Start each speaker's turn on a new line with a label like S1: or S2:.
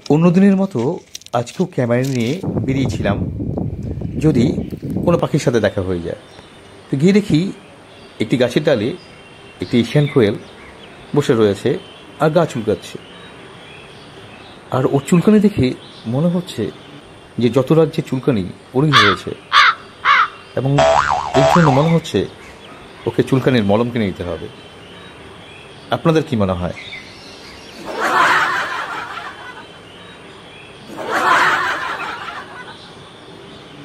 S1: অন্যদিনের মতো আজকেও ক্যামেরা নিয়ে বেরিয়েছিলাম যদি কোনো পাখির সাথে দেখা হয়ে যায়। তো গিয়ে দেখি একটি গাছের ডালে একটি এশিয়ান কোয়েল বসে রয়েছে আর গা চুলকাচ্ছে। আর ওর চুলকানি দেখে মনে হচ্ছে যে যত রাজ্যে চুলকানি ওরই হয়েছে, এবং এর জন্য মনে হচ্ছে ওকে চুলকানির মলম কিনে নিতে হবে। আপনাদের কি মনে হয়?